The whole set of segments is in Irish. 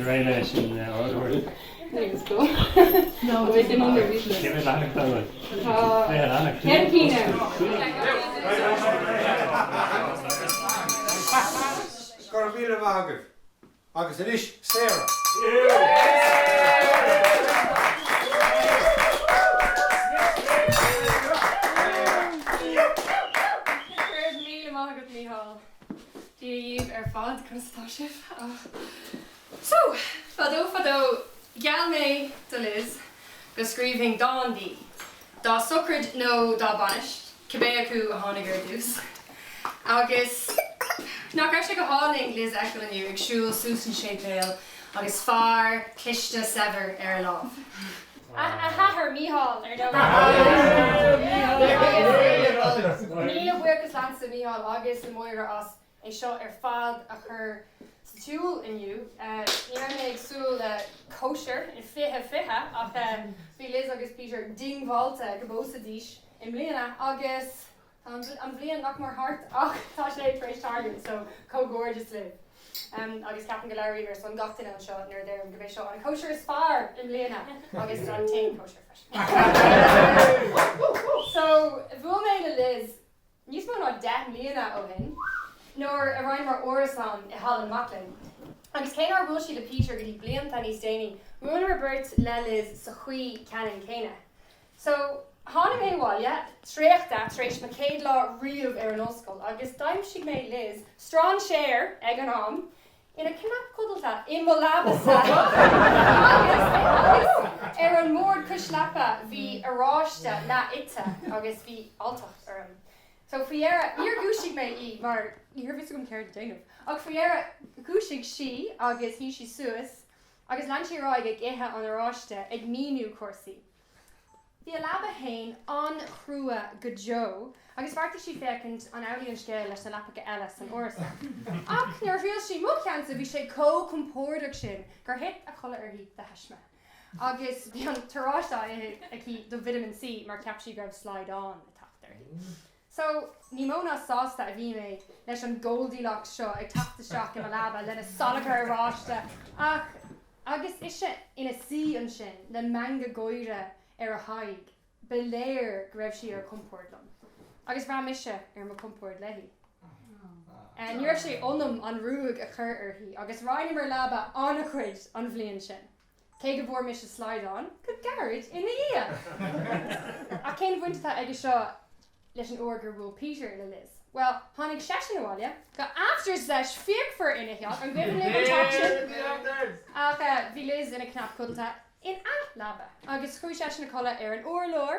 Reic in order. Let's go. No, we're in under vision. Give it back down. Agus it is Sarah. So, fado, geall mé do Liz, go scríobh dáin dí. Dá sucrid nó dá bainise, cibé acu a tháinig ar dús. Agus, nach go háling Liz eicilniu ag siúil sús an sépéal, agus fear cliste sever ar lámh. A hathair míhall ar dó. Níl bhuichas lansa míhall agus le moire as é seo ar fad a chur túúil inniu. Ní raibh ag súil kosher in fiche ach bhí Liz agus Peter dingháilte go bósa díis in bliana agus an bblion nach mar hart ach tá sé éis target so co-gorgeous live. Agus ceapan go leir ar son gatain an seo nuair d go bhéh seo an kosher is fearr in bliana agus an taon kosher fresh. So bhfuil mé le Liz níos mó ná 10 mbliana ó hin, nóir a roiin mar orasán I Hallan Macklin. Agus cé ár bhfuil siad le Peter go dtí blianta níos déanaí, munar beirt le Liz sa chuí ceann céine. So hána mé bháile, tríochta tréis na céad lá riamh ar an osscoil, agus daim si mé Liz strán séir ag an am, ina cnap codalta immo labhasa. agus ar an mór cuislapa bhí aráiste na ite agus bhí altacht orm. So fiera, níor gúisig mé mar níor bhí gom ceir déanamh. Ag fiera gúisig si agus hí si suas, agus lean si ráig ag éthe an aráiste ag míniú cuasaí. Bhí a labba hain an chrua go Joe, agus bhairta si fécint an Aileoin scéil leis na lapacha eile san orsa. Ach nuair bhíal si mucheanta bhí sé co-compórdaach sin gur hit a chola ar hí de heisme. Agus bhí an taráiste aici do vitamin C mar ceap si greibh slide on a tachtar. So, ní móna sásta a bhí mé leis an Goldilocks seo ag tachta seach in a labba lena solachar aráiste. Ach, agus ise ina sí an sin le manga goire ar a haig, beléir go raibh si ar compordlam. Agus bhra mise ar mo compord lehí. Nuair sé onam an rúig a chur ar hí, agus ráinnim ar labba an a chuid an bhliain sin. Cé go bhór mise slide on, go garage ina ia. A cén bhainte ag seo leis an orgur bhfuil Peter le Liz. Well, tháinig sesin bháile, go aftars leis fiachfar ina heach an bhfuil le an ach bhí Liz ina cnap codalta in a labba. Agus chuí sesin na colla ar an orlór,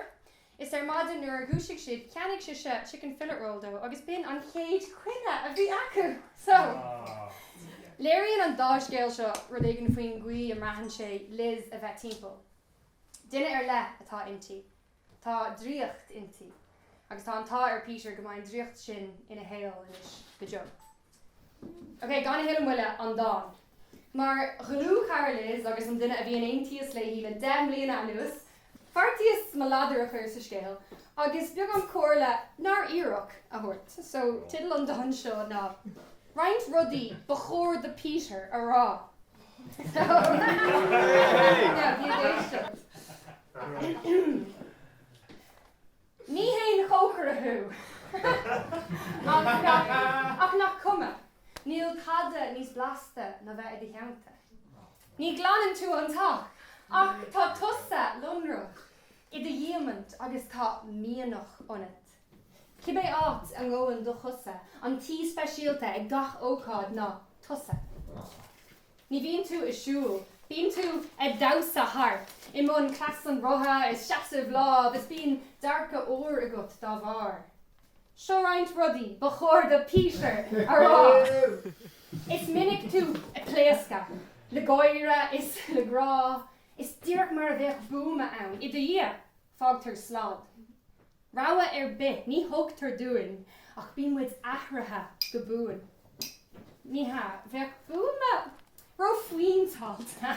is ar maidin nuair a gúisigh siad ceannig si chicken fillet roll dó, agus bin an chéad cuine a bhí acu. So, léiríonn an dáisgéil seo rudéigean faoin gcuí a maihan sé Liz a bheith timpeall. Duine ar le atá intí, tá dríocht intí. Agus tá an tá ar Peter go mbeidh dríocht sin ina héal inis go Joe. Ok, gan na héal muile an dáin. Mar ghnú Cara Liz agus an duine a bhí an aontíos le hí le 10 mbliana anuas, fartíos má láidir a chur sa scéal, agus beag an cóirle nar iarach a thuirt. So, tidal an dáin seo ná roinnt rudaí ba chóir de Peter a rá. So, bhí déiste. Ní haon chóchar a thu. Ach nach cuma, níl cadda níos blasta na bheith i dheanta. Ní glanann tú an tach, ach tá tusa lonrach i de dhéamant agus tá mianach onit. Cibé áit an ggóin do chusa, an tí speisialta ag gach ócáid ná tusa. Ní bhíonn tú i siúil, bíonn tú ag dawsa hart, I mún clasan rotha is seasamh láb, is bíon darcha óir agat dá bhar. Seo roinnt rudaí ba chóir de Peter a rá. Is minic tú a cléasca, le goire is le grá, is díreach mar a bheith búma ann, I do dhé fágtar slád. Ráha ar bit, ní thugtar dúin, ach bíon muid ahratha go búin. Ní ha, bheith búma Ro faoin táilta.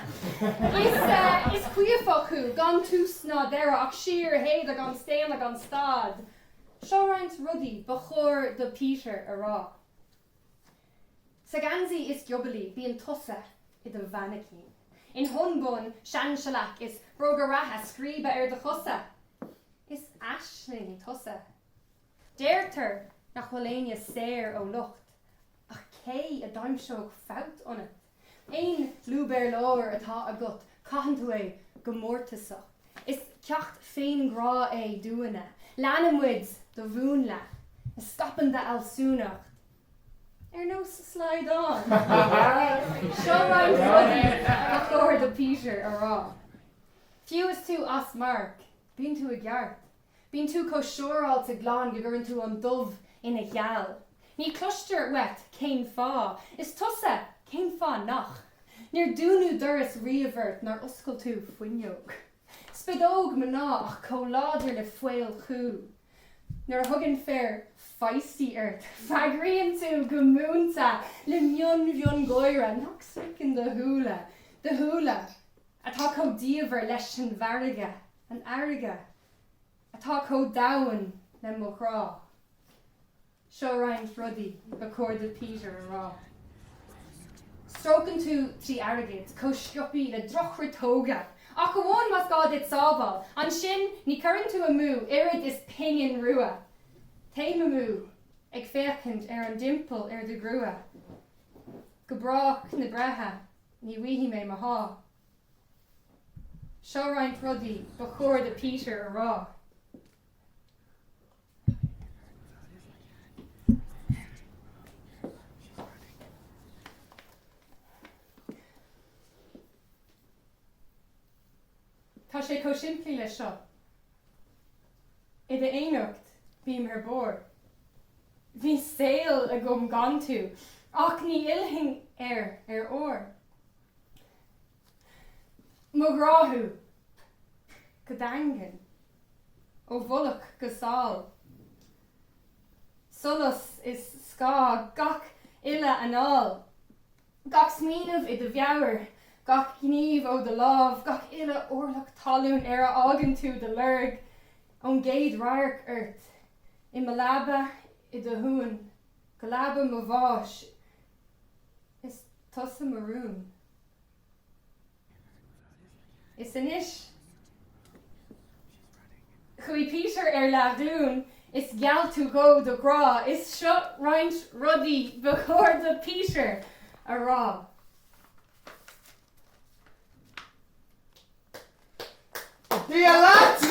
Is cuiafach chu gan tús ná deire ach siar héad a gan stéan a gan stad. Seo roinnt rudaí ba chóir do Peter a rá. Sa gansaí is giobalí bí an tosa I do bhanacín. In honbun, sean shalach is brogaratha scríobh de chosa. Is aisling tosa. Déirtar nach choléine séir ó lucht. Ach cé a daimseog fout on it. Ein lúbeir láir atá agat, caitheann tú é go mórtasach. Is ceacht féin grá é dúine. Lanamhuid do bhún le. Is scapan de alsúnacht. No slide on. Seo roinnt rudaí ba chóir do Peter a rá. Fiúas tú as mark, bíonn tú a gheart. Bíonn tú có seoráilte glán go gurrann tú an dubh ina gheall. Ní cluistear wet céin fá, is tusa céin fá nach. Níor dúnú duras riamhairt nar oscail tú foinneog. Spidóg mná ach có láidir le foiil chú. Nar thugann fear feisty earth. Fagrian tú go múnta le mion goire nach swicin de húla. De húla. Atá có díomhar leis an bharige, an airige. Atá có dahan le mo chrá. Seo roinnt rudaí ba chóir do Peter a rá. Strocan tú trí airigid, có sciopí le drochra tóga. Ach go bháin mas gá dit sábal. Ansin ní cuireann tú a mú, irid is pingin rua. Téim a mú, ag féchant an dimpel de grua. Go brach na brethe, ní wihi mé ma há. Seo roinnt rudaí ba chóir do Peter a rá. Tá sé có simplí le seo. I de éonacht bhím ar bór. Bhí saoil a gom gan tú, ach ní ilthing ar ór. Mo gráthú, go dangan, ó bholach go sáil. Solas is scá gach ile anál, gach smíanamh I do bheabhair, gach gníomh ó do lámh, gach ile orlach talún ar a ágan tú de lurg, ón géad rairc ort. I mo labba I do hún, go labba mo bháis, is tusa marún. Is inis. Chuí Peter ar Labhraíonn, is geall tú go do grá, is seo roinnt rudaí ba chóir do Peter a rá. Yeah, lads!